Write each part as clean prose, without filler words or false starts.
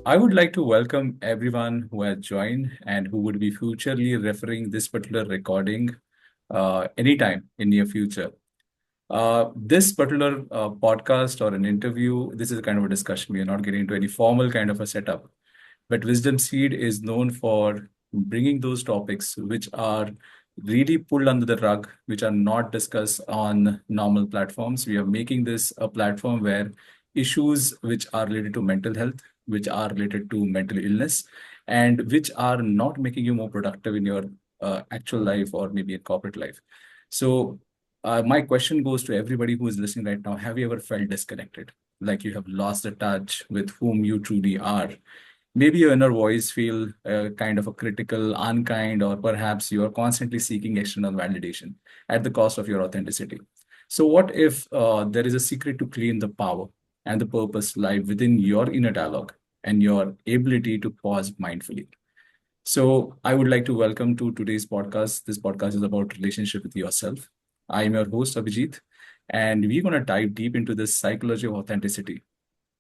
I would like to welcome everyone who has joined and who would be futurely referring this particular recording anytime in near future. This particular podcast or an interview, this is a kind of a discussion. We are not getting into any formal kind of a setup. But Wisdom Seed is known for bringing those topics which are really pulled under the rug, which are not discussed on normal platforms. We are making this a platform where issues which are related to mental health, which are related to mental illness, and which are not making you more productive in your actual life or maybe in corporate life. So, my question goes to everybody who is listening right now. Have you ever felt disconnected? Like you have lost the touch with whom you truly are? Maybe your inner voice feel kind of a critical, unkind, or perhaps you are constantly seeking external validation at the cost of your authenticity. So what if there is a secret to claim the power and the purpose lie within your inner dialogue and your ability to pause mindfully? So I would like to welcome to today's podcast. This podcast is about relationship with yourself. I am your host, Abhijit, and we're going to dive deep into the psychology of authenticity.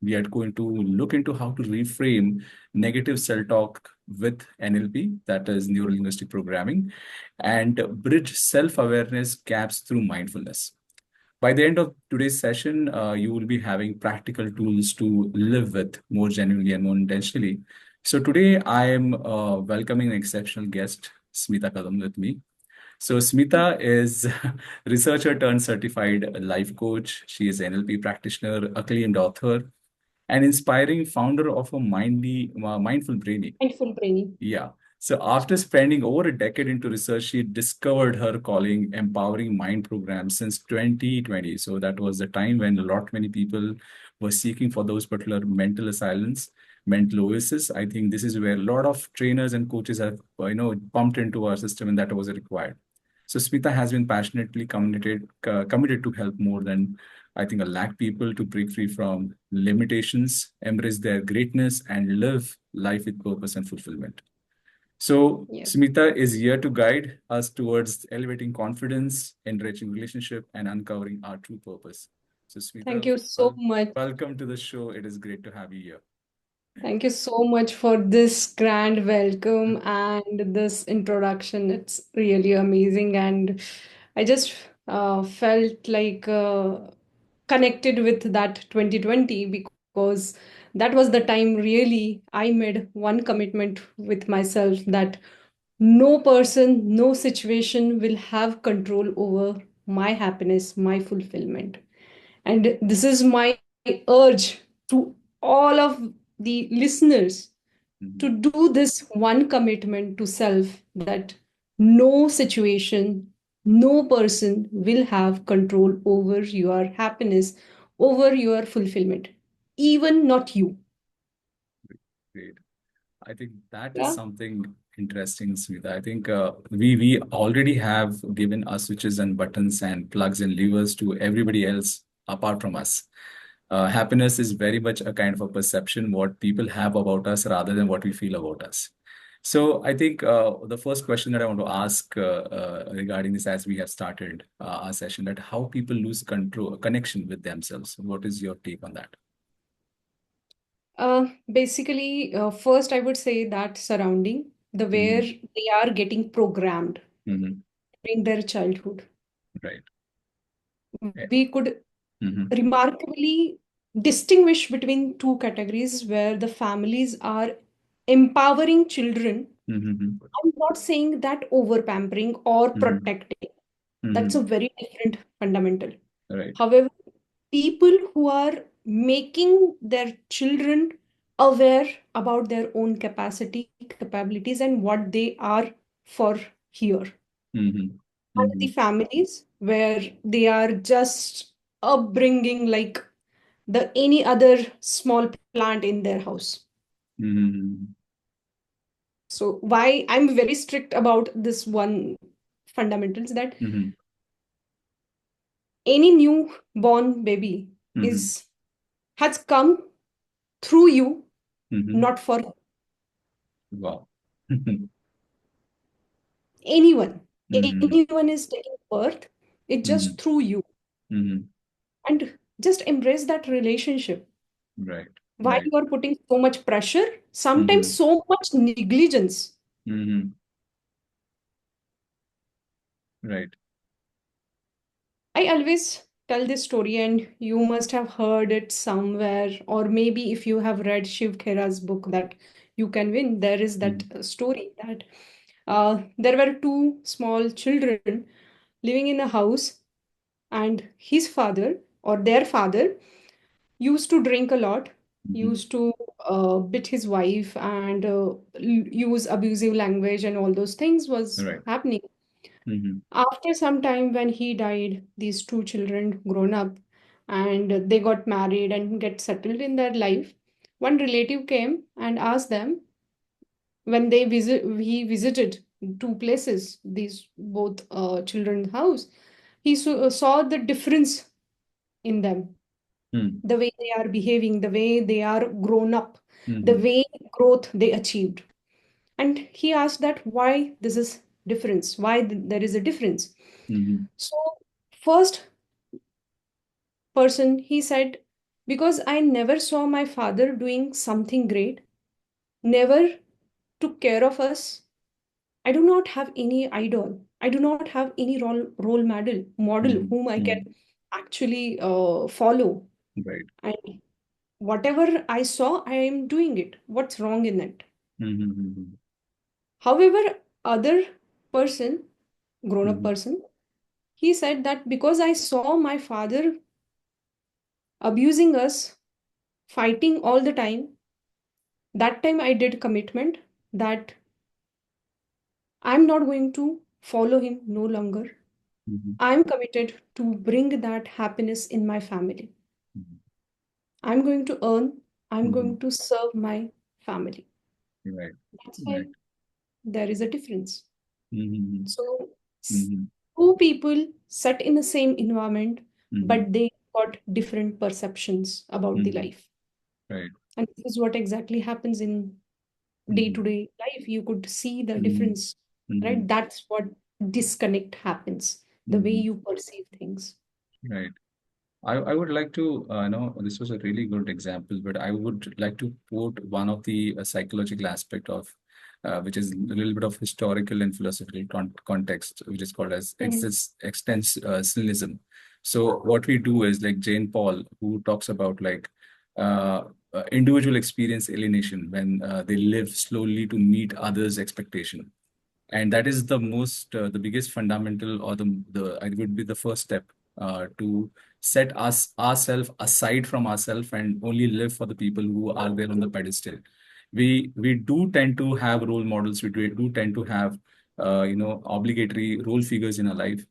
We are going to look into how to reframe negative self-talk with NLP, that is neuro-linguistic programming, and bridge self-awareness gaps through mindfulness. By the end of today's session, you will be having practical tools to live with more genuinely and more intentionally. So today I am welcoming an exceptional guest, Smita Kadam, with me. So Smita is researcher turned certified life coach. She is NLP practitioner, acclaimed author, an inspiring founder of a mindful brainy. Mindful Brainy. Yeah. So after spending over a decade into research, she discovered her calling, empowering mind programs since 2020. So that was the time when a lot many people were seeking for those particular mental asylums, mental oasis. I think this is where a lot of trainers and coaches have, pumped into our system, and that was required. So Smita has been passionately committed to help more than I think a lakh people to break free from limitations, embrace their greatness, and live life with purpose and fulfillment. So, Yeah. Smita is here to guide us towards elevating confidence, enriching relationship, and uncovering our true purpose. So, Thank Smita, you so much. welcome to the show. It is great to have you here. Thank you so much for this grand welcome and this introduction. It's really amazing. And I just felt like connected with that 2020 because that was the time really I made one commitment with myself that no person, no situation will have control over my happiness, my fulfillment. And this is my urge to all of the listeners to Mhm. do this one commitment to self that no situation, no person will have control over your happiness, over your fulfillment, even not you. Great. I think that is Yeah. something interesting, Smita. I think we already have given our switches and buttons and plugs and levers to everybody else apart from us. Happiness is very much a kind of a perception what people have about us rather than what we feel about us. So I think the first question that I want to ask regarding this, as we have started our session, that how people lose control, connection with themselves. What is your take on that? Basically, first I would say that surrounding the where Hmm. they are getting programmed Hmm. during their childhood. Right. Yeah. We could Hmm. remarkably distinguish between two categories where the families are empowering children. Hmm. I'm not saying that over pampering or Hmm. protecting. That's a Hmm. very different fundamental. Right. However, people who are making their children aware about their own capacity, capabilities, and what they are for here. Hmm. And the Hmm. families where they are just upbringing like the any other small plant in their house. Hmm. So why I'm very strict about this one fundamentals that Hmm. any newborn baby Hmm. is has come through you, Hmm. not for Wow. Hmm. anyone. Hmm. Anyone is taking birth, it's Hmm. just through you. Hmm. And just embrace that relationship Right. Why Right. you are putting so much pressure, sometimes Mm-hmm. so much negligence? Mm-hmm. Right. I always tell this story, and you must have heard it somewhere, or maybe if you have read Shiv Khera's book that you can win, there is that Mm-hmm. story that there were two small children living in a house, and his father or their father used to drink a lot, Mm-hmm. used to bit his wife and use abusive language, and all those things was Right. happening. Mm-hmm. After some time, when he died, these two children grown up and they got married and get settled in their life. One relative came and asked them when he visited two places, these both children's house. He saw the difference in them, Mm-hmm. the way they are behaving, the way they are grown up, the Mm-hmm. way growth they achieved. And he asked that why this is difference, why there is a difference. Mm-hmm. So first person, he said, because I never saw my father doing something great, never took care of us. I do not have any idol. I do not have any model Mm-hmm. whom I can Mm-hmm. actually follow. Right. And whatever I saw, I am doing it. What's wrong in it? Mm-hmm. Mm-hmm. However, other person, grown up Mm-hmm. person, he said that because I saw my father abusing us, fighting all the time, that time I did commitment that I'm not going to follow him no longer. Mm-hmm. I'm committed to bring that happiness in my family. Mm-hmm. I'm going to earn, I'm Mm-hmm. going to serve my family. Right. That's Right. why there is a difference. Mm-hmm. So, Mm-hmm. two people set in the same environment, Mm-hmm. but they got different perceptions about the Mm-hmm. life. Right. And this is what exactly happens in Mm-hmm. day-to-day life. You could see the Mm-hmm. difference, Mm-hmm. right? That's what disconnect happens, the way Mm-hmm. you perceive things. Right. I would like to, this was a really good example, but I would like to quote one of the psychological aspect of, which is a little bit of historical and philosophical context, which is called as Mhm. existentialism. So what we do is like Jane Paul, who talks about like individual experience alienation when they live slowly to meet others' expectation, and that is the biggest fundamental, or the I would be the first step to set ourselves aside from ourselves and only live for the people who are there on the pedestal. We do tend to have role models. We do tend to have obligatory role figures in our life,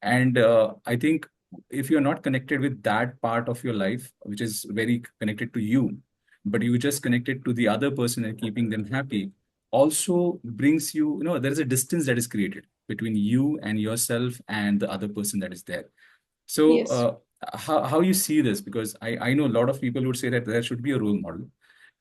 and I think if you're not connected with that part of your life which is very connected to you, but you just connected to the other person and keeping them happy, also brings there is a distance that is created between you and yourself and the other person that is there. So, Yes. how you see this? Because I know a lot of people would say that there should be a role model,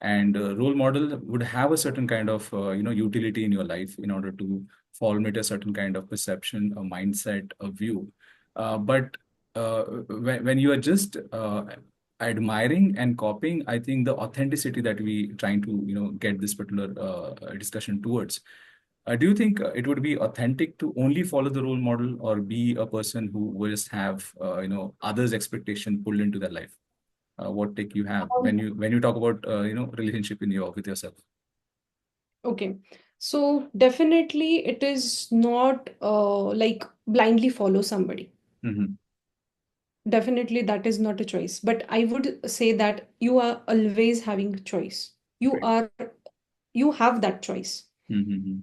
and a role model would have a certain kind of utility in your life in order to formulate a certain kind of perception, a mindset, a view. But when you are just admiring and copying, I think the authenticity that we trying to get this particular discussion towards. Do you think it would be authentic to only follow the role model, or be a person who will just have others' expectation pulled into their life? What take you have Um, when you talk about relationship in your with yourself? okay. So definitely it is not like blindly follow somebody. Mm-hmm. Definitely that is not a choice. But I would say that you are always having a choice. You Right. are you have that choice. Mm-hmm.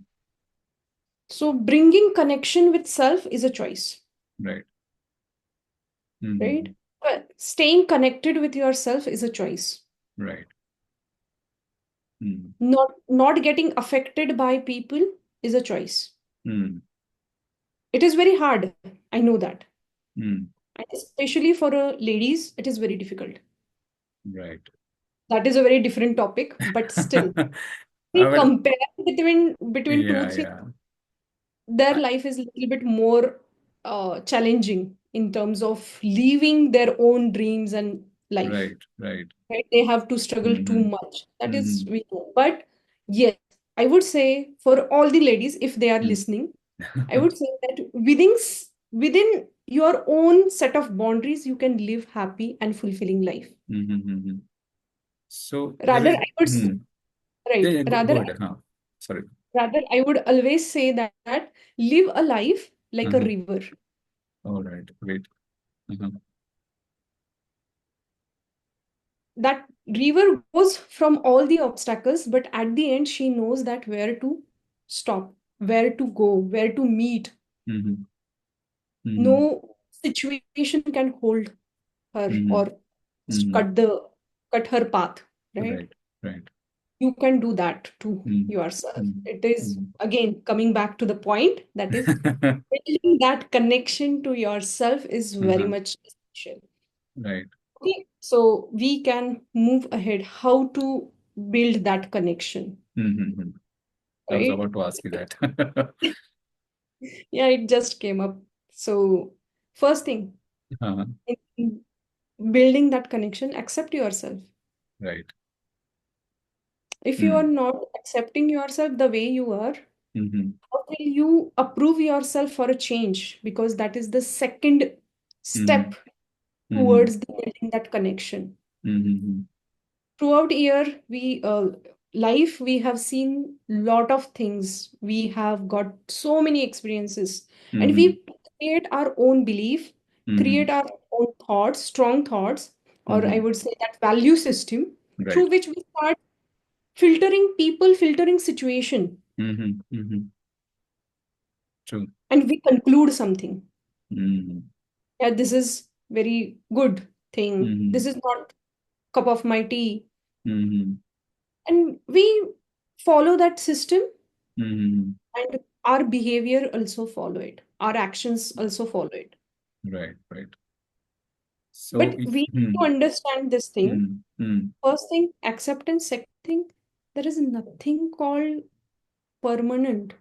So bringing connection with self is a choice, Right. Mm-hmm. right? But staying connected with yourself is a choice. Right. Mm-hmm. Not getting affected by people is a choice. Mm-hmm. It is very hard. I know that. Mm-hmm. And especially for ladies, it is very difficult. Right. That is a very different topic, but still, we Well, compare between two, yeah, three, yeah. their I, life is a little bit more challenging in terms of leaving their own dreams and life. right, right. right? They have to struggle too Mm-hmm. much. That is, Mm-hmm. we know. But yes, I would say for all the ladies, if they are Mm. listening, I would say that within your own set of boundaries, you can live happy and fulfilling life. Mm-hmm. So there Rather, is, I would yeah, right. yeah, go ahead. Huh? Sorry. Rather, I would always say that live a life like a Uh-huh. river. All right, great. Uh-huh. That river goes from all the obstacles, but at the end, she knows that where to stop, where to go, where to meet. Mm-hmm. Mm-hmm. No situation can hold her Mm-hmm. or just Mm-hmm. cut her path, right? Right, right. You can do that to yourself. It is Mm-hmm. again coming back to the point that is Mm-hmm. building that connection to yourself is very Uh-huh. much essential. Right. Okay, so we can move ahead. How to build that connection, Mm-hmm. I was right? about to ask you that. Yeah, it just came up. So, first thing, Uh-huh. in building that connection, accept yourself. Right. If you are Mm. not accepting yourself the way you are, Mm-hmm. how will you approve yourself for a change? Because that is the second Mm-hmm. step Mm-hmm. towards the building that connection. Mm-hmm. Throughout year we life we have seen lot of things, we have got so many experiences, and we Mm-hmm. create our own belief, Mm-hmm. create our own thoughts, strong thoughts, or I Mm-hmm. would say that value system, through Right. which we start filtering people, filtering situation, Mm-hmm. Mm-hmm. True. and we conclude something. Mm-hmm. Yeah, this is very good thing, this Mm-hmm. is not cup of my tea, Mm-hmm. and we follow that system, Mm-hmm. and our behavior also follow it, our actions also follow it. Right. Right. So, But we need mm, to understand this thing. mm, mm, First thing, acceptance. Second thing, there is nothing called permanent.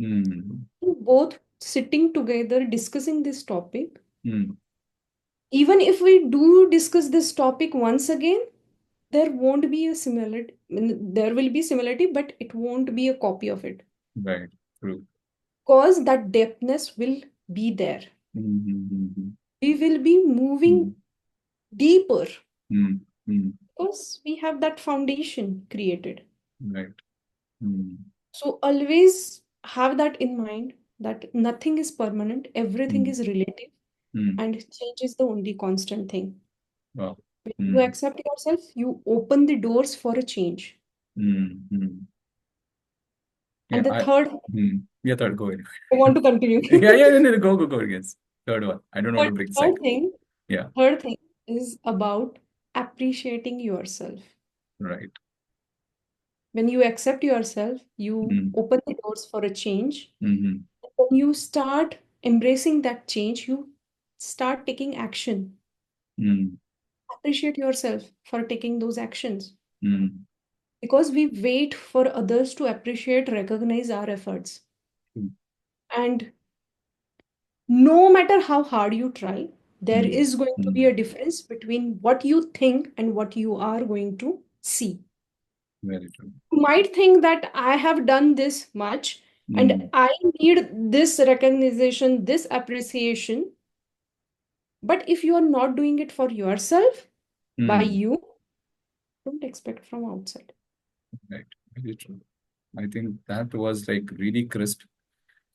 mm, Both sitting together discussing this topic, mm, even if we do discuss this topic once again, there won't be a similarity. There will be similarity, but it won't be a copy of it, right. True. because that depthness will be there. Mm, We will be mm, moving deeper mm, mm, because we have that foundation created. right. Mm, So always have that in mind that nothing is permanent, everything mm, is relative, mm, and change is the only constant thing. wow. When you Mm, accept yourself, you open the doors for a change. mm. Yeah, And the third, yeah, third, go ahead. I want to continue. Yeah, yeah, no, no, no, go, yes. Third one. I don't want to But break cycle. Yeah, third thing is about appreciating yourself. right. When you accept yourself, you Mm, open the doors for a change. mm, When you start embracing that change, you start taking action. mm, Appreciate yourself for taking those actions. mm, Because we wait for others to appreciate, recognize our efforts. mm, And no matter how hard you try, there mm, is going to be mm. a difference between what you think and what you are going to see. Very true. You might think that I have done this much and Mm, I need this recognition, this appreciation. But if you are not doing it for yourself, by mm, you, don't expect from outside. right. Very true. I think that was like really crisp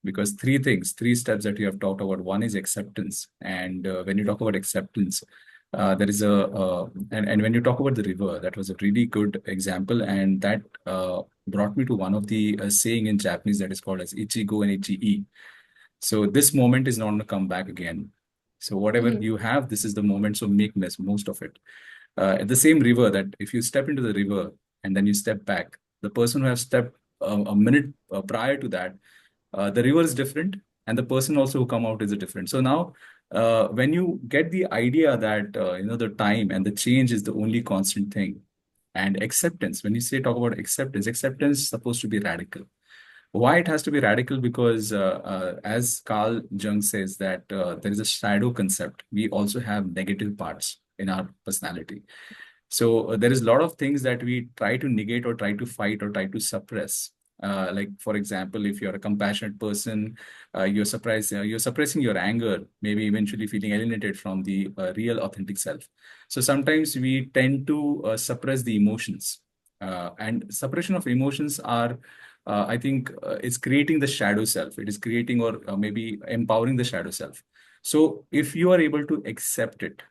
because three things, three steps that you have talked about. One is acceptance, and when you talk about acceptance, there is and when you talk about the river, that was a really good example, and that brought me to one of the saying in Japanese that is called as ichigo and ichi. So this moment is not going to come back again. So whatever Mhm. you have, this is the moment. So make most of it. At the same river, that if you step into the river and then you step back, the person who has stepped a minute prior to that, the river is different, and the person also who come out is different. So now, when you get the idea that the time and the change is the only constant thing, and acceptance. When you say talk about acceptance, acceptance is supposed to be radical. Why it has to be radical? Because as Carl Jung says that there is a shadow concept. We also have negative parts in our personality. So there is a lot of things that we try to negate or try to fight or try to suppress. Like for example, if you're a compassionate person, you're suppressing your anger, maybe eventually feeling alienated from the real authentic self. So sometimes we tend to suppress the emotions, and suppression of emotions are, I think, it's creating the shadow self. It is creating or maybe empowering the shadow self. So if you are able to accept it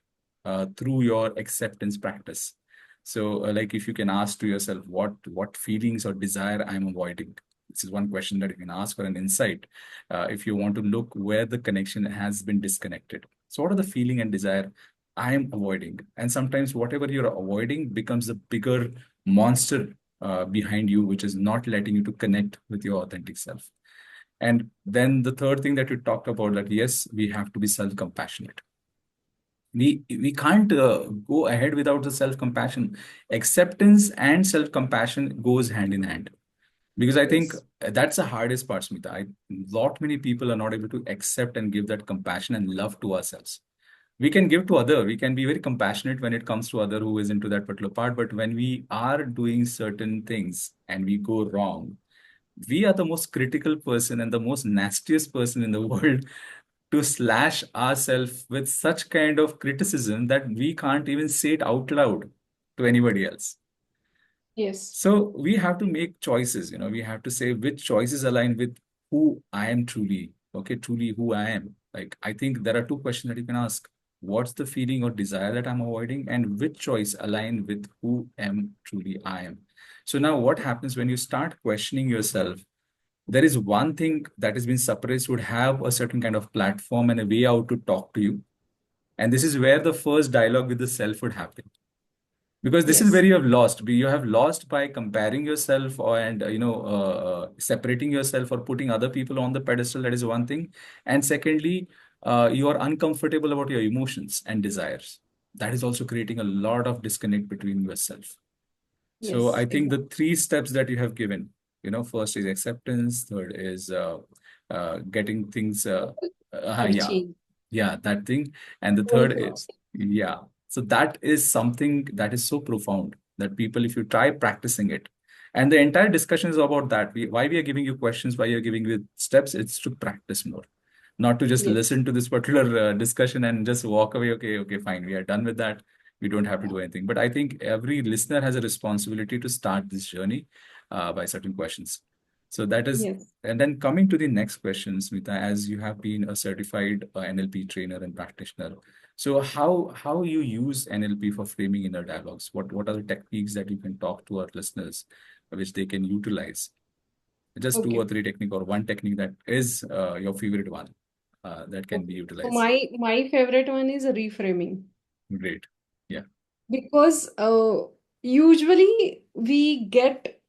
through your acceptance practice. So, like if you can ask to yourself, what feelings or desire I'm avoiding. This is one question that you can ask for an insight. If you want to look where the connection has been disconnected. So, what are the feeling and desire I am avoiding? And sometimes whatever you're avoiding becomes a bigger monster behind you, which is not letting you to connect with your authentic self. And then the third thing that you talked about, that yes, we have to be self-compassionate. We can't go ahead without the self compassion. Acceptance and self compassion goes hand in hand, because I think Yes. that's the hardest part, Smita. Lot many people are not able to accept and give that compassion and love to ourselves. We can give to other, we can be very compassionate when it comes to other who is into that particular part, but when we are doing certain things and we go wrong, we are the most critical person and the most nastiest person in the world to slash ourselves with such kind of criticism that we can't even say it out loud to anybody else. Yes. So we have to make choices, we have to say which choices align with who I am truly, okay, truly who I am. Like, I think there are two questions that you can ask. What's the feeling or desire that I'm avoiding, and which choice align with who am truly I am? So now what happens when you start questioning yourself? There is one thing that has been suppressed would have a certain kind of platform and a way out to talk to you. And this is where the first dialogue with the self would happen. Because this is where Yes. you have lost. You have lost by comparing yourself or and separating yourself or putting other people on the pedestal. That is one thing. And secondly, you are uncomfortable about your emotions and desires. That is also creating a lot of disconnect between yourself. So Yes. I think Exactly. the three steps that you have given, first is acceptance, third is getting things, For yeah, change. yeah, that thing, and the Whole third is, process. yeah. So that is something that is so profound that people, if you try practicing it, and the entire discussion is about that. Why we are giving you questions, why you're giving you steps, it's to practice more, not to just Yes. listen to this particular discussion and just walk away. Okay, okay, fine, we are done with that. We don't have to do anything. But I think every listener has a responsibility to start this journey by certain questions. So that is, Yes. and then coming to the next question, Smita, as you have been a certified NLP trainer and practitioner, so how you use NLP for framing inner dialogues? What are the techniques that you can talk to our listeners, which they can utilize? Just two or Okay. three technique or one technique that is your favorite one that can be Okay. So utilized. my favorite one is reframing. Great. Yeah. Because usually we get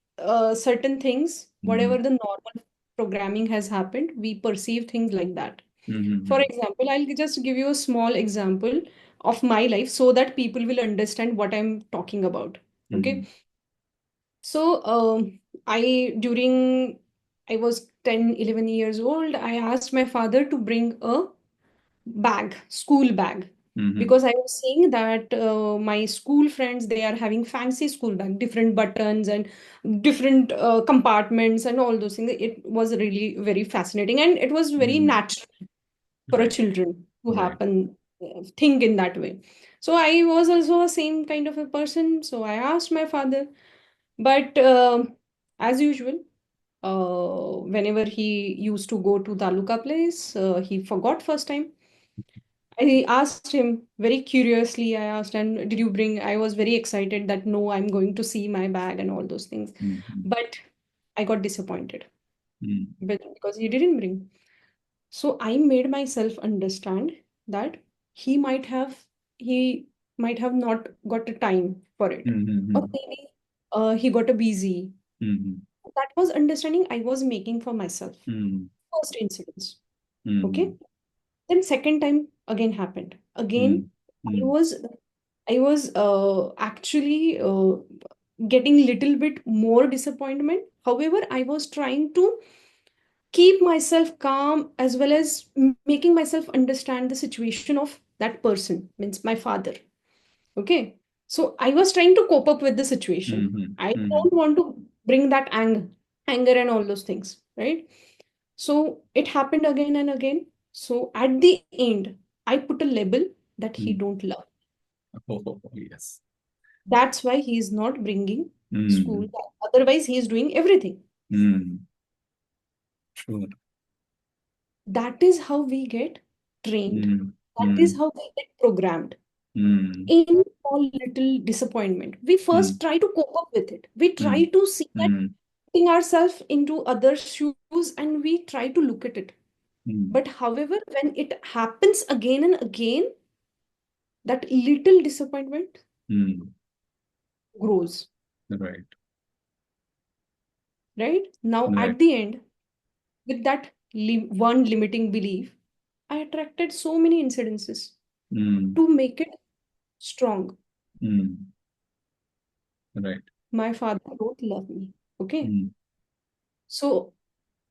certain things, whatever Mm-hmm. the normal programming has happened, we perceive things like that. For Mm-hmm. example, I'll just give you a small example of my life so that people will understand what I'm talking about. Mm-hmm. Okay. So during I was 10, 11 years old, I asked my father to bring a bag, school bag, Mm-hmm. because I was seeing that my school friends, they are having fancy school bag, different buttons and different compartments and all those things. It was really very fascinating, and it was very Mm-hmm. natural for a Right. children to Right. happen, think in that way. So I was also a same kind of a person. So I asked my father, but as usual, whenever he used to go to taluka place, he forgot first time. I asked him very curiously. I asked, and did you bring? I was very excited that no, I'm going to see my bag and all those things. Mm-hmm. But I got disappointed Mm-hmm. because he didn't bring. So I made myself understand that he might have he might have not got a time for it, or Mm-hmm. maybe he got a busy. Mm-hmm. That was understanding I was making for myself. Mm-hmm. First incidents. Mm-hmm. Okay. Then second time again happened. Again, I Mm-hmm. was I was actually getting little bit more disappointment. However, I was trying to keep myself calm as well as making myself understand the situation of that person, means my father. Okay. So I was trying to cope up with the situation. Mm-hmm. I Mm-hmm. don't want to bring that anger and all those things, right? So it happened again and again. So at the end, I put a label that he don't love. Oh, yes. That's why he is not bringing school. Mm. Otherwise, he is doing everything. Mm. True. That is how we get trained. Mm. That is Mm. how we get programmed. Mm. In small little disappointment, we first Mm. try to cope up with it. We try Mm. to see that, Mm. putting ourselves into others' shoes, and we try to look at it. Mm. But however, when it happens again and again, that little disappointment Mm. grows, Right. right? Now, Right. at the end, with that one limiting belief, I attracted so many incidences Mm. to make it strong. Mm. Right. My father don't love me. Okay. Mm. So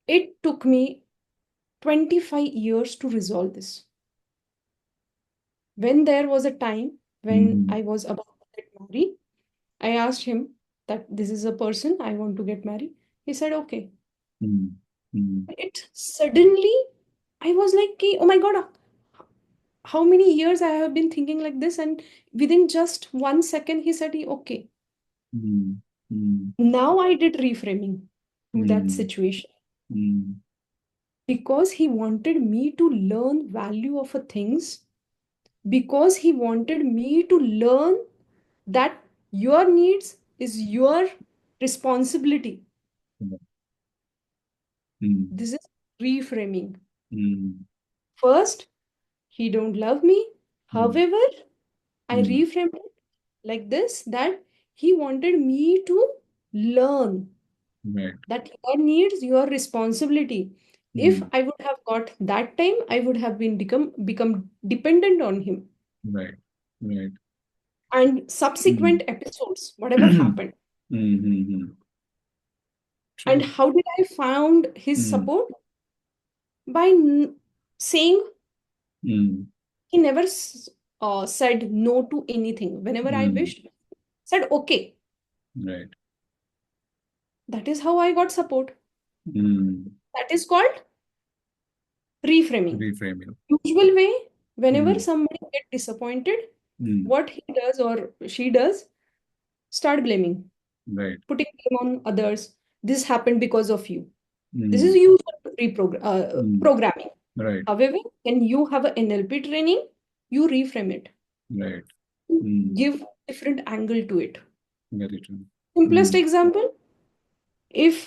it took me 25 years to resolve this. When there was a time when Mm. I was about to get married, I asked him that this is a person I want to get married. He said, okay. Mm. Mm. It suddenly, I was like, "Ki, oh my God, how many years I have been thinking like this?" And within just 1 second, he said, okay. Mm. Mm. Now I did reframing to that Mm. situation Mm. because he wanted me to learn value of a things, because he wanted me to learn that your needs is your responsibility. Mm. This is reframing. Mm. First, he don't love me. Mm. However, I Mm. reframed it like this, that he wanted me to learn Right. that your needs, your responsibility. If Mm. I would have got that time, I would have been become dependent on him. Right. Right. And subsequent Mm. episodes, whatever happened. Mm. And True. how did I found his Mm. support? By saying, Mm. he never said no to anything. Whenever I Mm. wished, said okay. Right. That is how I got support. Mm. That is called reframing. Reframing. Usual way, whenever Mm. somebody get disappointed, Mm. what he does or she does, start blaming, Right. putting blame on others. This happened because of you. This is Mm. usual Mm. programming. Right. However, when you have a NLP training, you reframe it, Right. Mm. give different angle to it. Very true. Simplest Mm. example, if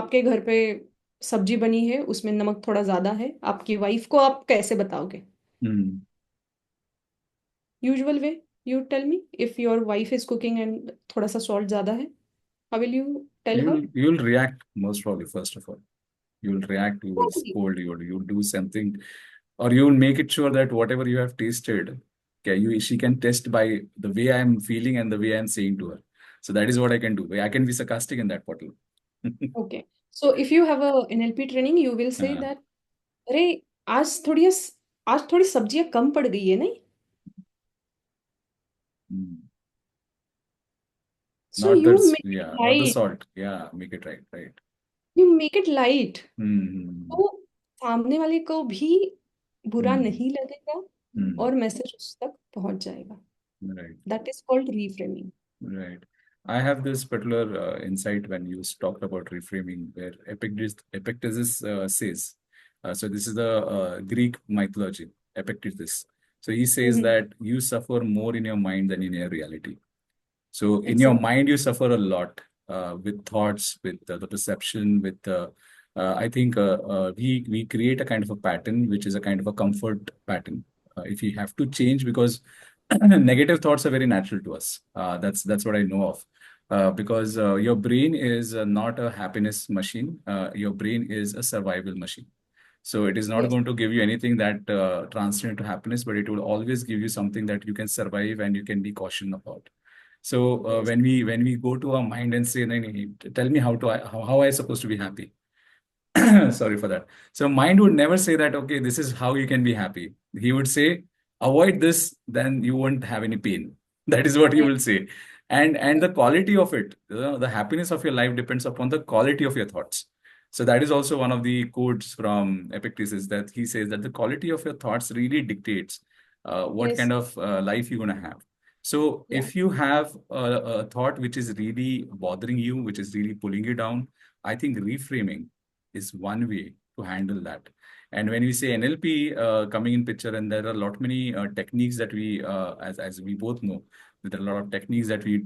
आपके घर पे सब्जी बनी है, उसमें नमक थोड़ा ज्यादा है, आपकी वाइफ को आप कैसे बताओगे? Mm. Usual way, you tell me, if your wife is cooking and थोड़ा सा salt ज्यादा है, how will you tell her? You'll react most probably, first of all. You'll react, you will Exactly. scold, you'll do something, or you'll make it sure that whatever you have tasted, okay, she can test by the way I'm feeling and the way I'm saying to her. So that is what I can do. I can be sarcastic in that bottle. Okay. So if you have a NLP training, you will say uh, that, अरे आज थोड़ी सब्जियां कम पड़ गई है नहीं? mm. So Not you the, make it yeah, not the light. salt. Yeah, make it right, right. You make it light. Mm. तो सामने वाले को भी बुरा Mm. नहीं लगेगा Mm. और मैसेज उस तक पहुंच जाएगा. Right. That is called reframing. Right. I have this particular insight when you talked about reframing, where Epictetus says, so this is the Greek mythology, Epictetus. So he says Mhm. that you suffer more in your mind than in your reality. So in your Exactly. mind, you suffer a lot with thoughts, with the perception, with I think we create a kind of a pattern, which is a kind of a comfort pattern. If you have to change, because negative thoughts are very natural to us. That's what I know of. Because your brain is not a happiness machine. Your brain is a survival machine. So it is not Yes. going to give you anything that translates into happiness, but it will always give you something that you can survive and you can be cautious about. So Yes. when we go to our mind and say, "No, no, no, tell me how I supposed to be happy." Sorry for that. So mind would never say that, okay, this is how you can be happy. He would say, avoid this, then you won't have any pain. That is what he Right. will say. And the quality of it, the happiness of your life depends upon the quality of your thoughts. So that is also one of the quotes from Epictetus, that he says that the quality of your thoughts really dictates what Yes. kind of life you're going to have. So Yeah. if you have a thought which is really bothering you, which is really pulling you down, I think reframing is one way to handle that. And when we say NLP coming in picture, and there are a lot many techniques that we, as we both know, there are a lot of techniques that we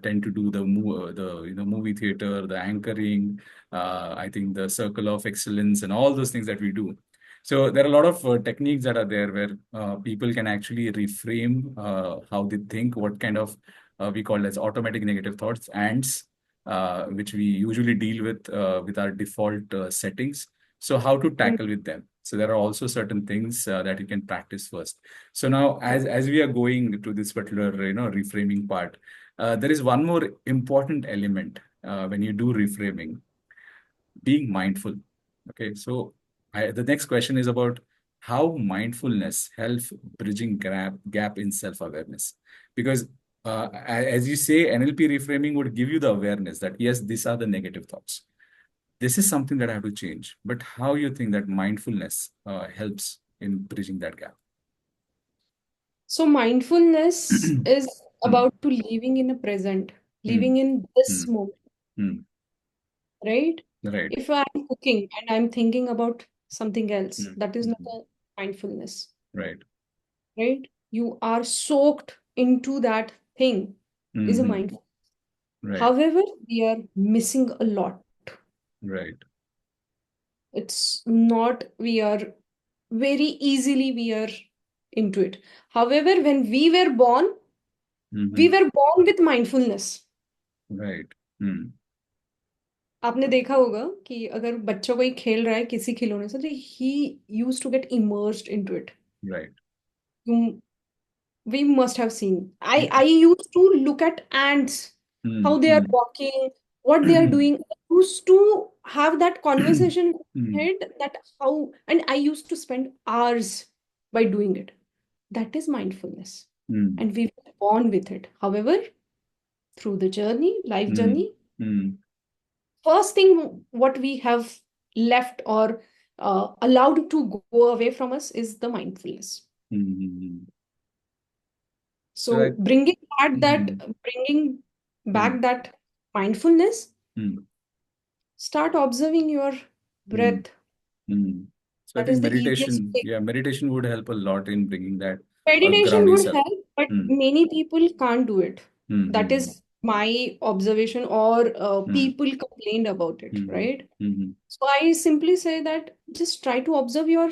tend to do, the movie theater, the anchoring, I think the circle of excellence, and all those things that we do. So there are a lot of techniques that are there where people can actually reframe how they think, what kind of we call as automatic negative thoughts, ants, which we usually deal with our default settings. So how to Mm. tackle with them? So there are also certain things that you can practice first. So now, Yeah. as we are going to this particular reframing part, there is one more important element when you do reframing, being mindful. Okay, so the next question is about how mindfulness helps bridging gap in self-awareness. Because as you say, NLP reframing would give you the awareness that yes, these are the negative thoughts. This is something that I have to change. But how you think that mindfulness helps in bridging that gap? So mindfulness is Hmm, about to living in a present, hmm, living in hmm, this moment, hmm. right? Right. If I'm cooking and I'm thinking about something else, Hmm, that is not hmm. a mindfulness, Right. right? You are soaked into that thing is a Hmm, mindful. right. However, we are missing a lot. Right. It's not, we are very easily we are into it. However, when we Hmm, were born with mindfulness. right. Hmm, आपने देखा होगा कि अगर बच्चा कोई खेल रहा है किसी खिलौने से तो he used to get immersed into it. right. You, we must have seen. I Hmm, used to look at ants, how hmm, they are hmm. walking, what they are doing. I used to have that conversation in my Hmm, head that how, and I used to spend hours by doing it. That is mindfulness. hmm, And we were born with it. However, through the journey, life hmm, journey, hmm, first thing what we have left or allowed to go away from us is the mindfulness. hmm. So So hmm, bringing hmm, back that mindfulness, hmm, start observing your hmm, breath. hmm. So I That think is the easiest meditation, way. yeah, meditation would help a lot in bringing that Meditation ground would yourself. help, but Hmm, many people can't do it. hmm, That hmm, is my observation, or hmm, people complained about it, hmm, hmm, right? hmm, hmm. So I simply say that just try to observe your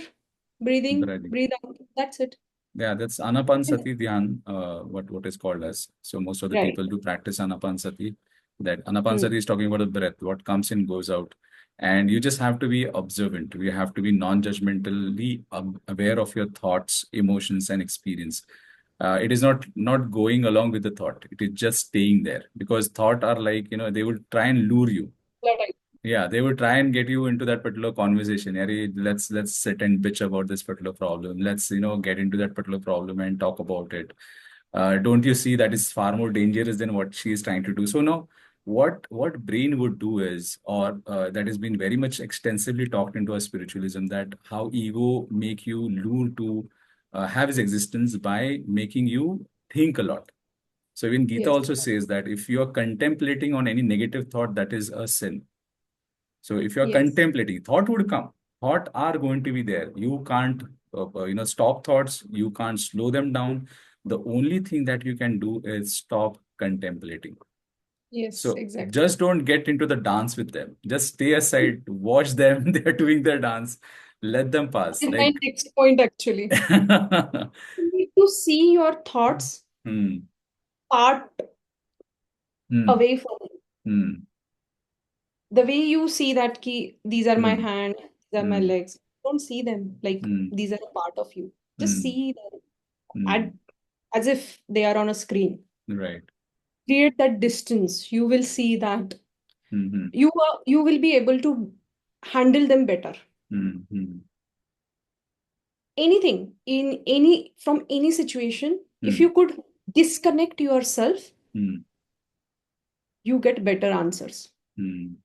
breathing, Breathing. breathe out. That's it. Yeah, that's Anapansati Dhyan, what is called as. So most of the Right. people do practice Anapansati. That Hmm. Anapansati is talking about the breath, what comes in goes out. And you just have to be observant. You have to be non-judgmentally aware of your thoughts, emotions, and experience. It is not going along with the thought. It is just staying there because thought are like, they will try and lure you. Right. Yeah, they would try and get you into that particular conversation. Yari, let's sit and bitch about this particular problem. Let's get into that particular problem and talk about it. Don't you see that is far more dangerous than what she is trying to do? So now, what brain would do is, or that has been very much extensively talked into our spiritualism, that how ego make you lure to have its existence by making you think a lot. So even Gita Yes. also says that if you are contemplating on any negative thought, that is a sin. So if you're Yes. contemplating, thought would come. Thought are going to be there. You can't, stop thoughts. You can't slow them down. The only thing that you can do is stop contemplating. Yes, So exactly. just don't get into the dance with them. Just stay aside, watch them. They're doing their dance. Let them pass. Is my Like, next point actually. You need to see your thoughts hmm, part hmm, away from you. hmm, The way you see that key, these are my hmm, hands, these are my hmm, legs. Don't see them like hmm, these are a part of you. Just hmm, see them at, hmm, as if they are on a screen. right. Create that distance. You will see that Hmm, hmm, you will be able to handle them better. hmm, hmm, Anything in any from any situation, if hmm, you could. disconnect yourself, mm, you get better answers. mm.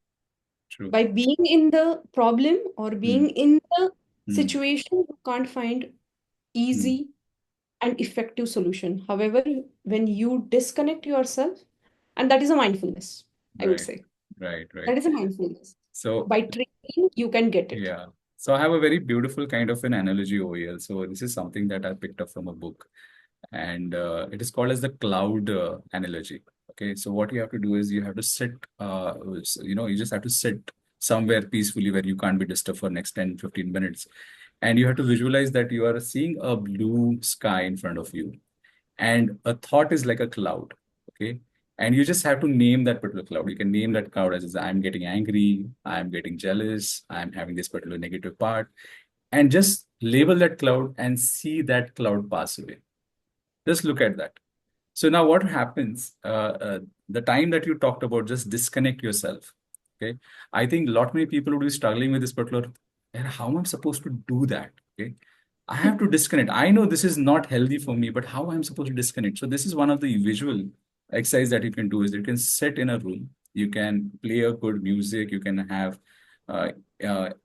True. By being in the problem or being Mm, in the mm, situation, you can't find mm. easy and effective solution. However, when you disconnect yourself, and that is a mindfulness, I would Right, say. right, right. That is a mindfulness. So, By training, you can get it. yeah. So I have a very beautiful kind of an analogy over here. So this is something that I picked up from a book, and it is called as the cloud analogy. Okay. So what you have to do is you have to sit, you just have to sit somewhere peacefully where you can't be disturbed for next 10, 15 minutes. And you have to visualize that you are seeing a blue sky in front of you, and a thought is like a cloud. Okay. And you just have to name that particular cloud. You can name that cloud as I'm getting angry, I'm getting jealous, I'm having this particular negative part, and just label that cloud and see that cloud pass away. Just look at that. So now what happens, the time that you talked about, just disconnect yourself. Okay. I think a lot many people would be struggling with this particular, "And how am I supposed to do that? Okay. I have to disconnect. I know this is not healthy for me, but how I'm supposed to disconnect?" So this is one of the visual exercise that you can do is you can sit in a room, you can play a good music, you can have uh,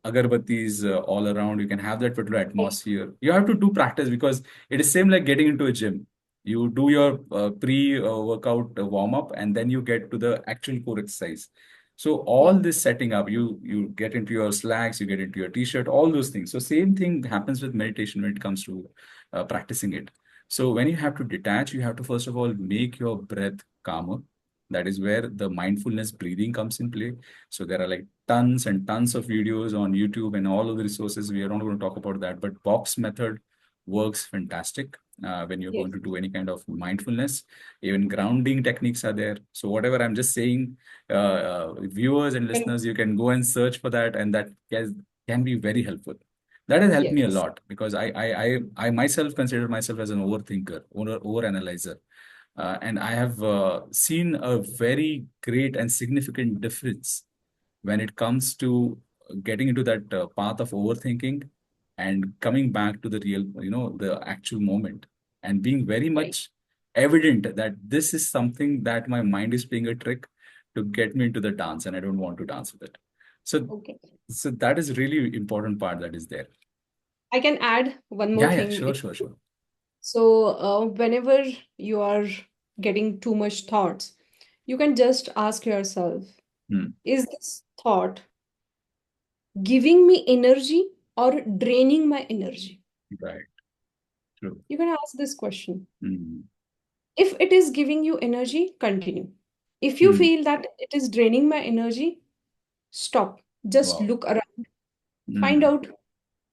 agarbattis all around, you can have that particular Right. atmosphere. You have to do practice because it is same like getting into a gym. You do your pre-workout warm up, and then you get to the actual core exercise. So all Yeah. this setting up, you get into your slacks, you get into your t-shirt, all those things. So same thing happens with meditation when it comes to practicing it. So when you have to detach, you have to first of all make your breath calmer. That is where the mindfulness breathing comes in play. So there are like tons and tons of videos on YouTube and all of the resources. We are not going to talk about that, but Box method works fantastic when you're going Yes. to do any kind of mindfulness. Even grounding techniques are there. So whatever I'm just saying, viewers and And listeners, you can go and search for that, and that can be very helpful. That has helped me a yes. lot because I myself consider myself as an overthinker, over analyzer, and I have seen a very great and significant difference when it comes to getting into that path of overthinking and coming back to the real, the actual moment, and being very Right. much evident that this is something that my mind is playing a trick to get me into the dance, and I don't want to dance with it. So, Okay. so that is really important part that is there. I can add one more Yeah, yeah, thing. sure, sure, sure. So, whenever you are getting too much thoughts, you can just ask yourself, Hmm. is this thought giving me energy or draining my energy? Right, true. You can ask this question. Hmm. If it is giving you energy, continue. If you Hmm. feel that it is draining my energy, stop. Just Wow. look around. Find Hmm. out.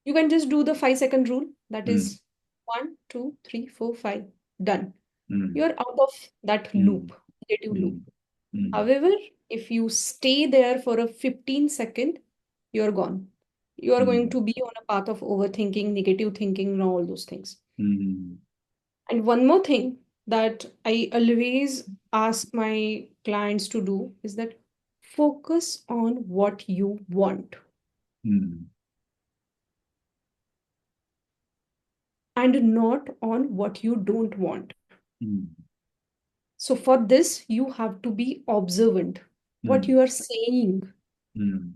You can just do the 5 second rule. That Hmm. is 1, 2, 3, 4, 5. Done. Hmm. You're out of that Hmm. loop, negative Hmm. loop. Hmm. However, if you stay there for a 15 second, you're gone. You are going Hmm. to be on a path of overthinking, negative thinking, and all those things. Hmm. And one more thing that I always ask my clients to do is that focus on what you want Hmm. and not on what you don't want. Hmm. So, for this, you have to be observant. What Hmm. you are saying, Hmm.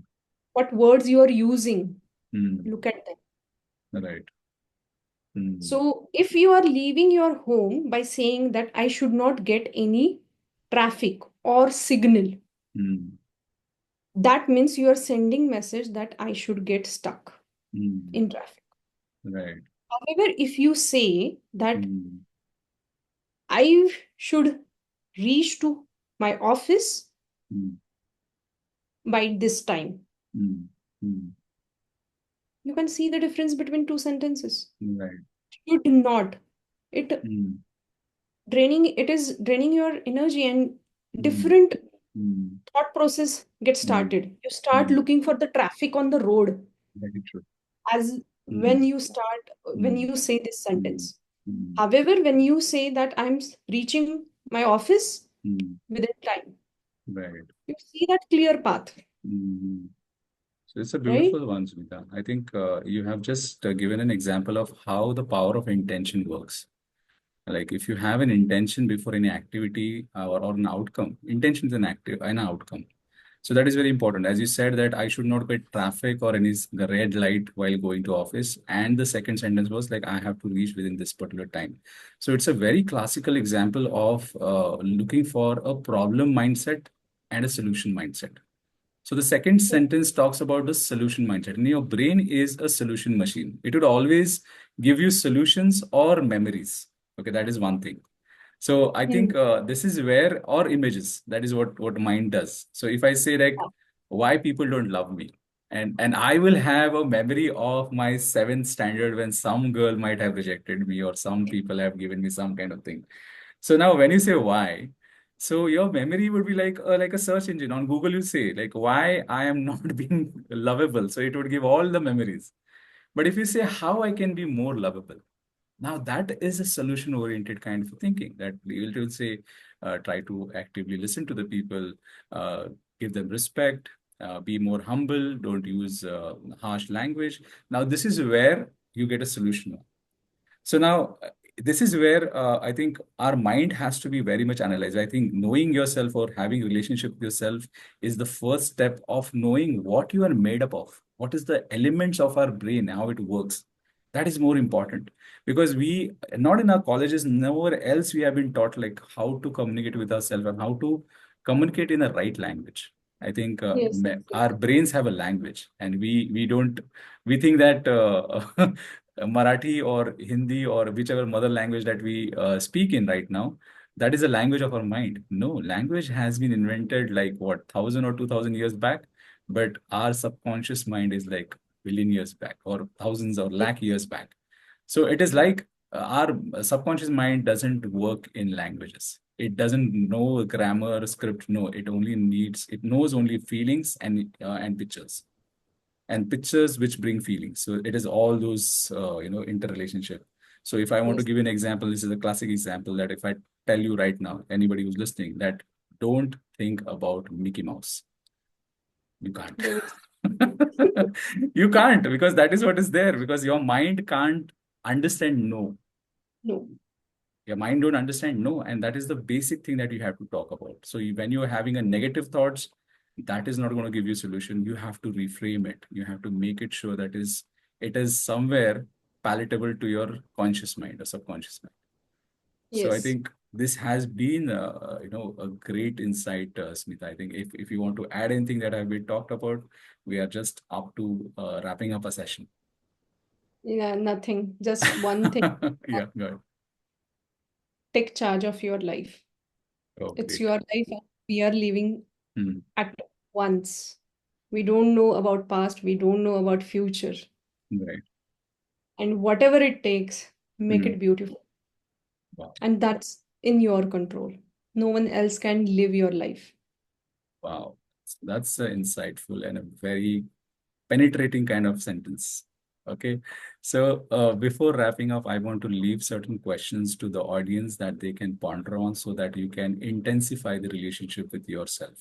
what words you are using, Hmm. look at them. Right. Hmm. So, if you are leaving your home by saying that I should not get any traffic or signal, Hmm. that means you are sending message that I should get stuck Hmm. in traffic. Right. However, if you say that Hmm. I should reach to my office Hmm. by this time, Hmm. Hmm. you can see the difference between two sentences. Right. Should not. It Hmm. it is draining your energy and Hmm. different Hmm. thought process gets Hmm. started. You start Hmm. looking for the traffic on the road Very true. as Hmm. when Hmm. you say this Hmm. sentence. Hmm. However, when you say that reaching my office Hmm. within time, Right. you see that clear path, Hmm. So it's a right? beautiful one, Smita. I think you have just given an example of how the power of intention works. Like if you have an intention before any activity or an outcome, intention is an outcome. So that is very important. As you said that I should not get traffic or any the red light while going to office. And the second sentence was like I have to reach within this particular time. So it's a very classical example of looking for a problem mindset and a solution mindset. So the second sentence talks about the solution mindset. And your brain is a solution machine. It would always give you solutions or memories. Okay, that is one thing. So I Hmm. think this is where, or images, that is what mind does. So if I say like why people don't love me, and I will have a memory of my seventh standard when some girl might have rejected me or some people have given me some kind of thing. So now when you say why, so your memory would be like a search engine on Google. You say like why I am not being lovable, so it would give all the memories. But if you say how I can be more lovable, now that is a solution-oriented kind of thinking that we will say, try to actively listen to the people, give them respect, be more humble, don't use harsh language. Now this is where you get a solution. So now, this is where I think our mind has to be very much analyzed. I think knowing yourself or having a relationship with yourself is the first step of knowing what you are made up of. What is the elements of our brain, how it works. That is more important because we, not in our colleges, nowhere else we have been taught like how to communicate with ourselves and how to communicate in the right language. I think Yes, our exactly. brains have a language, and we don't we think that Marathi or Hindi or whichever mother language that we speak in right now, that is a language of our mind. No, language has been invented like what, 1,000 or 2,000 years back, but our subconscious mind is like billion years back or thousands or Yes. lakh years back. So it is like our subconscious mind doesn't work in languages. It doesn't know grammar, script. No, it knows only feelings and pictures and pictures which bring feelings. So it is all those interrelationship. So if I want to Yes. give you an example, this is a classic example that if I tell you right now, anybody who's listening, that don't think about Mickey Mouse, you can't. They will. You can't because that is what is there because your mind can't understand no. No. Your mind don't understand no, and that is the basic thing that you have to talk about. So when you are having a negative thoughts, that is not going to give you a solution. You have to reframe it. You have to make it sure that it is somewhere palatable to your conscious mind or subconscious mind. So I Yes. think this has been a great insight, Smita. I think if you want to add anything that have been talked about, we are just up to wrapping up a session. Yeah, nothing. Just one thing. Yeah, good. Take charge of your life. Oh, It's great. your life, and we are living Hmm. at once. We don't know about past, we don't know about future. Right. And whatever it takes, make Hmm. it beautiful. Wow. And that's in your control. No one else can live your life. Wow. That's insightful and a very penetrating kind of sentence. Okay. So before wrapping up, I want to leave certain questions to the audience that they can ponder on so that you can intensify the relationship with yourself.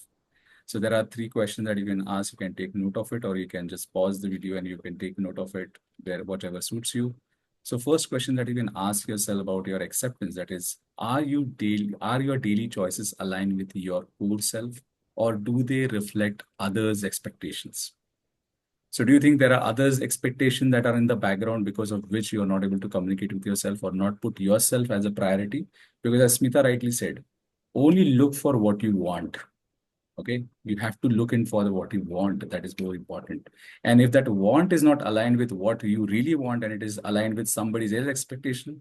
So there are three questions that you can ask. You can take note of it, or you can just pause the video and you can take note of it where whatever suits you. So first question that you can ask yourself about your acceptance, that is, are your daily choices aligned with your core self, or do they reflect others' expectations? So do you think there are others' expectations that are in the background because of which you are not able to communicate with yourself or not put yourself as a priority? Because as Smita rightly said, only look for what you want. Okay, you have to look in for what you want. That is more important. And if that want is not aligned with what you really want and it is aligned with somebody else's expectation,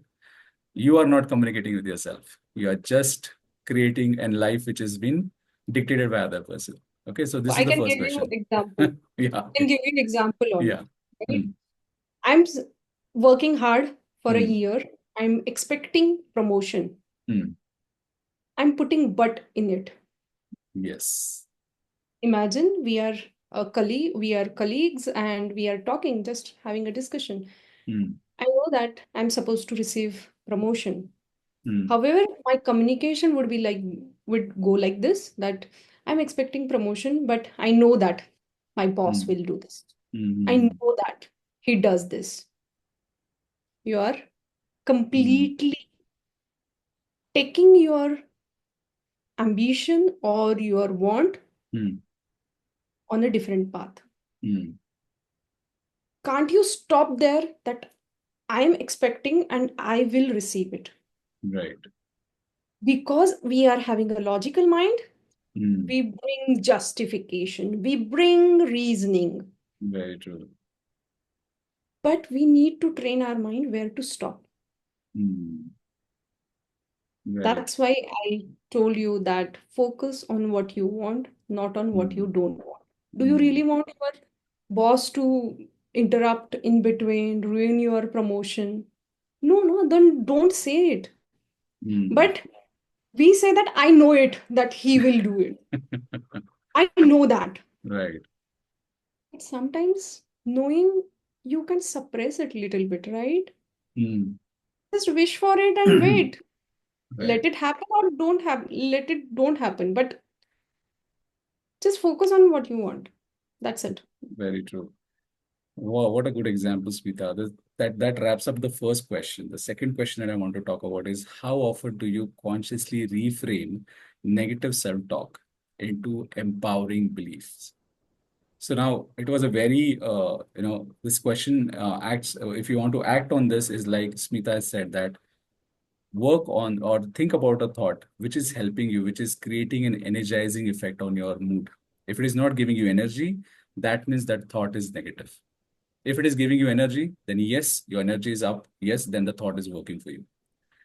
you are not communicating with yourself. You are just creating a life which has been dictated by other person. Okay, so So this is I the can first give you question. example. Yeah, I can give you an example on yeah. it. Right? Mm, I'm working hard for a mm, year. I'm expecting promotion. mm. I'm putting but in it. Yes. Imagine we are colleagues and we are talking, just having a discussion. Mm, I know that I'm supposed to receive promotion. mm, However, my communication would go like this that I'm expecting promotion, but I know that my boss mm, will do this. I mm, know that he does this. You are mm, completely taking your ambition or your want Hmm. on a different path. Hmm. Can't you stop there that I'm expecting and I will receive it? Right. Because we are having a logical mind, Hmm. we bring justification, we bring reasoning, Very true. but we need to train our mind where to stop. Hmm. Very That's true. why I told you that focus on what you want, not on what you Hmm. don't want. Do you Hmm. really want your boss to interrupt in between, ruin your promotion? No, no, then don't say it. Hmm. But we say that I know it, that he will do it. I know that. Right. But sometimes knowing you can suppress it a little bit, right? Hmm. Just wish for it and wait. Right. Let it happen or don't happen. Let it don't happen. But just focus on what you want. That's it. Very true. Wow, what a good example, Smita. That wraps up the first question. The second question that I want to talk about is how often do you consciously reframe negative self-talk into empowering beliefs? So now it was a very, this question acts, if you want to act on this, is like Smita has said that work on or think about a thought which is helping you, which is creating an energizing effect on your mood. If it is not giving you energy, that means that thought is negative. If it is giving you energy, then yes, your energy is up. Yes, then the thought is working for you.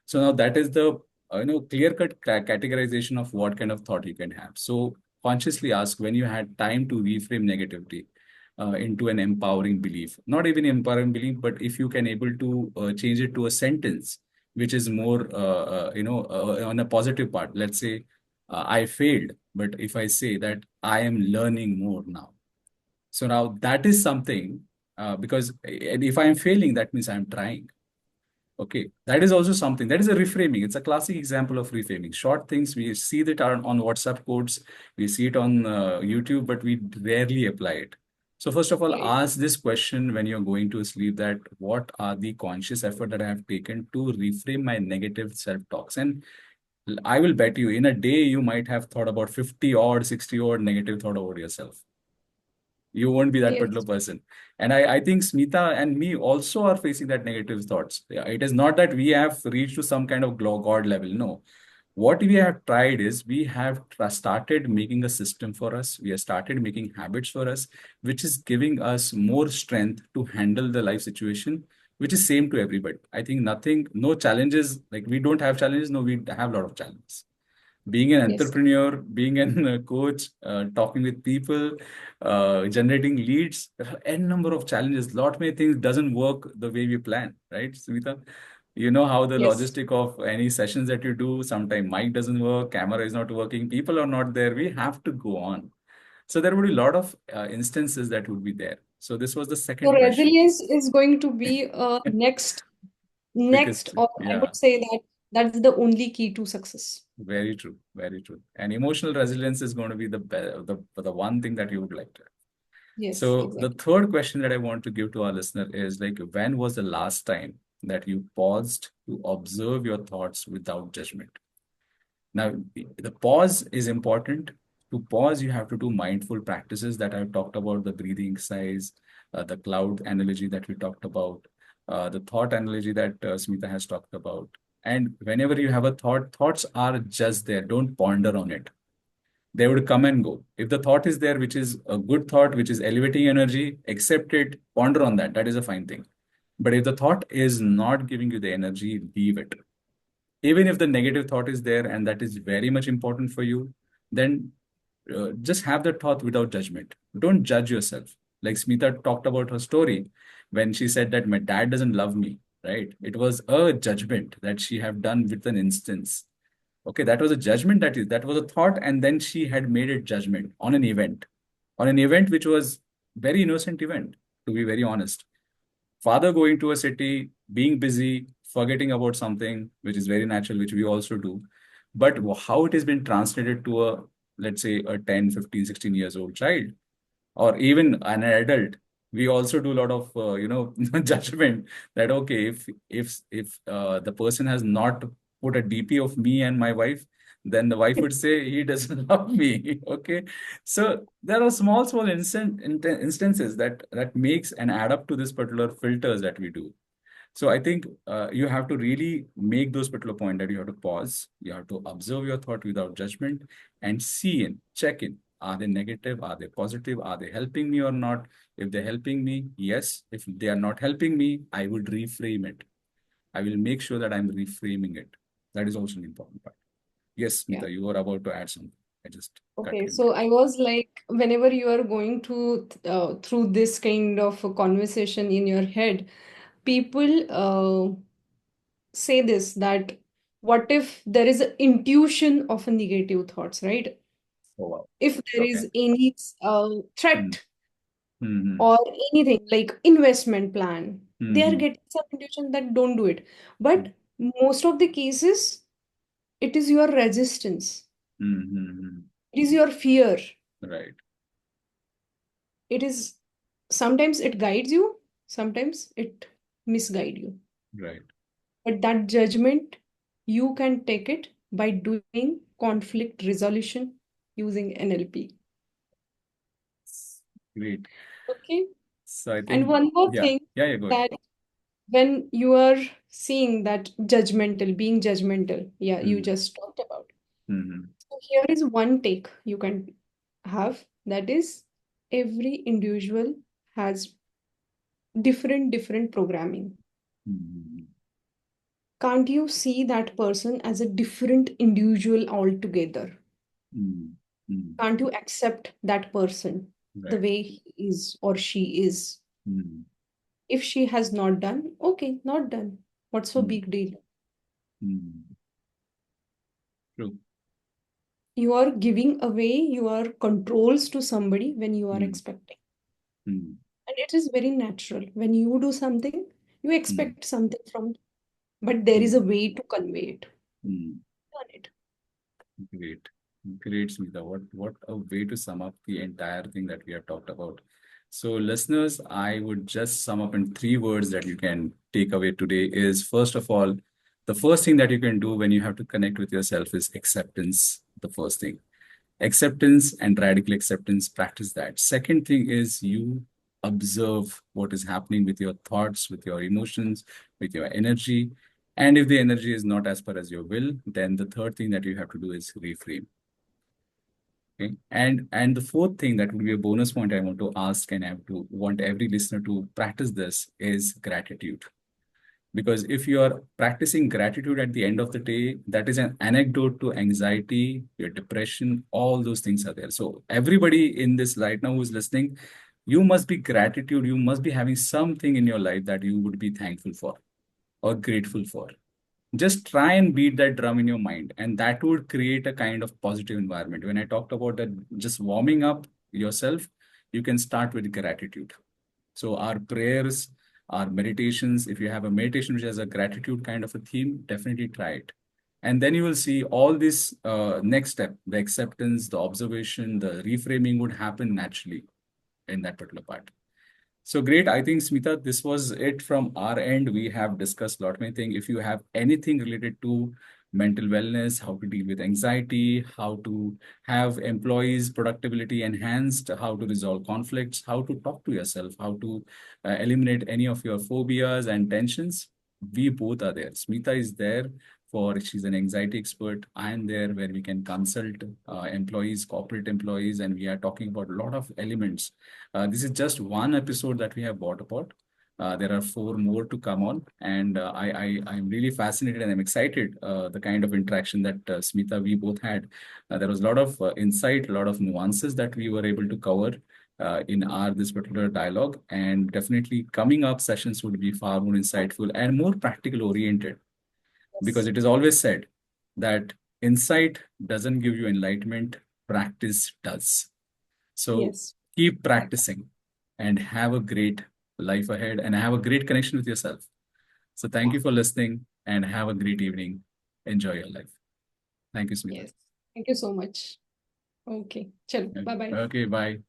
So now that is the clear-cut categorization of what kind of thought you can have. So consciously ask when you had time to reframe negativity into an empowering belief. Not even empowering belief, but if you can able to change it to a sentence which is more on a positive part. Let's say I failed, but if I say that I am learning more now. So now that is something because if I am failing, that means I am trying. Okay, that is also something. That is a reframing. It's a classic example of reframing. Short things, we see that on WhatsApp codes, we see it on YouTube, but we rarely apply it. So first of all, Right. ask this question when you're going to sleep that what are the conscious effort that I have taken to reframe my negative self-talks? And I will bet you in a day, you might have thought about 50 or 60 or negative thought over yourself. You won't be that particular Yes. person. And I think Smita and me also are facing that negative thoughts. Yeah, it is not that we have reached to some kind of God level. No. What we have tried is we have started making a system for us. We have started making habits for us, which is giving us more strength to handle the life situation, which is same to everybody. I think nothing, no challenges, like we don't have challenges. No, we have a lot of challenges. Being an Yes. entrepreneur, being a coach, talking with people, generating leads, there are n number of challenges. Lot many things doesn't work the way we plan, right, Smita? You know how the Yes. logistic of any sessions that you do, sometimes mic doesn't work, camera is not working, people are not there. We have to go on. So there would be a lot of instances that would be there. So this was the So second question. resilience is going to be a next, Biggest, or I yeah. would say that that's the only key to success. Very true, very true. And emotional resilience is going to be the one thing that you would like to have. Yes, So the exactly. third question that I want to give to our listener is like, when was the last time that you paused to observe your thoughts without judgment? Now, the pause is important. To pause, you have to do mindful practices that I've talked about, the breathing exercise, the cloud analogy that we talked about, the thought analogy that Smita has talked about. And whenever you have a thought, thoughts are just there. Don't ponder on it. They would come and go. If the thought is there, which is a good thought, which is elevating energy, accept it, ponder on that. That is a fine thing. But if the thought is not giving you the energy, leave it. Even if the negative thought is there and that is very much important for you, then just have the thought without judgment. Don't judge yourself. Like Smita talked about her story when she said that my dad doesn't love me, right? It was a judgment that she have done with an instance. Okay, that was a judgment, that was a thought, and then she had made it judgment on an event which was very innocent event, to be very honest. Father going to a city, being busy, forgetting about something, which is very natural, which we also do. But how it has been translated to a, let's say, a 10, 15, 16 years old child, or even an adult, we also do a lot of, judgment that, okay, if the person has not put a DP of me and my wife, then the wife would say he doesn't love me. Okay. So there are small instances that makes and add up to this particular filters that we do. So I think you have to really make those particular point that you have to pause, you have to observe your thought without judgment and see in, check in. Are they negative? Are they positive? Are they helping me or not? If they're helping me, yes. If they are not helping me, I would reframe it. I will make sure that I'm reframing it. That is also an important part. Yes, Yeah. Smita, you were about to add something. I just cut Okay, you in so I was like, whenever you are going to through this kind of a conversation in your head, people say this that what if there is an intuition of a negative thoughts, right? Oh, wow. If there Okay. is any Hmm. threat Hmm. or anything like investment plan, Hmm. they are Hmm. getting some intuition that don't do it. Hmm. But most of the cases, it is your resistance, Hmm. Hmm. Hmm. it is your fear. Right. It is sometimes it guides you, sometimes it misguide you. Right. But that judgment, you can take it by doing conflict resolution using NLP. Great. Okay. So I And think, one more yeah, thing yeah, go ahead. that when you are seeing that judgmental, being judgmental, yeah, you Hmm. just talked about. Hmm. So here is one take you can have, that is every individual has different programming. Hmm. Can't you see that person as a different individual altogether? Hmm. Hmm. Can't you accept that person the Right. way he is or she is? Hmm. If she has not done, okay, not done. What's so Hmm. big deal? Hmm. True. You are giving away your controls to somebody when you are Hmm. expecting. Hmm. And it is very natural. When you do something, you Hmm. expect something from, but there is Hmm. a way to convey it. Hmm. Learn it. Great. Great, Smita. What a way to sum up the entire thing that we have talked about. So, listeners, I would just sum up in three words that you can take away today is first of all, the first thing that you can do when you have to connect with yourself is acceptance. The first thing. Acceptance and radical acceptance, practice that. Second thing is you observe what is happening with your thoughts, with your emotions, with your energy. And if the energy is not as per as your will, then the third thing that you have to do is reframe. Okay. And the fourth thing that would be a bonus point I want to ask and I have to want every listener to practice this is gratitude. Because if you are practicing gratitude at the end of the day, that is an anecdote to anxiety, your depression, all those things are there. So everybody in this right now who's listening, you must be gratitude. You must be having something in your life that you would be thankful for or grateful for. Just try and beat that drum in your mind, and that would create a kind of positive environment. When I talked about that, just warming up yourself, you can start with gratitude. So our prayers, our meditations, if you have a meditation which has a gratitude kind of a theme, definitely try it. And then you will see all this next step, the acceptance, the observation, the reframing would happen naturally in that particular part. So great. I think, Smita, this was it from our end. We have discussed a lot many things. If you have anything related to mental wellness, how to deal with anxiety, how to have employees' productivity enhanced, how to resolve conflicts, how to talk to yourself, how to eliminate any of your phobias and tensions, we both are there. Smita is there she's an anxiety expert. I am there where we can consult employees, corporate employees, and we are talking about a lot of elements. This is just one episode that we have brought about. There are four more to come on, and I'm really fascinated and I'm excited the kind of interaction that Smita we both had. There was a lot of insight, a lot of nuances that we were able to cover in our this particular dialogue, and definitely coming up sessions would be far more insightful and more practical oriented because Yes. it is always said that insight doesn't give you enlightenment, practice does. So Yes. keep Exactly. practicing and have a great life ahead and have a great connection with yourself. So thank Yeah. you for listening and have a great evening. Enjoy your life. Thank you, Smita. Yes. Thank you so much. Okay. Chalo. Bye bye. Okay, bye.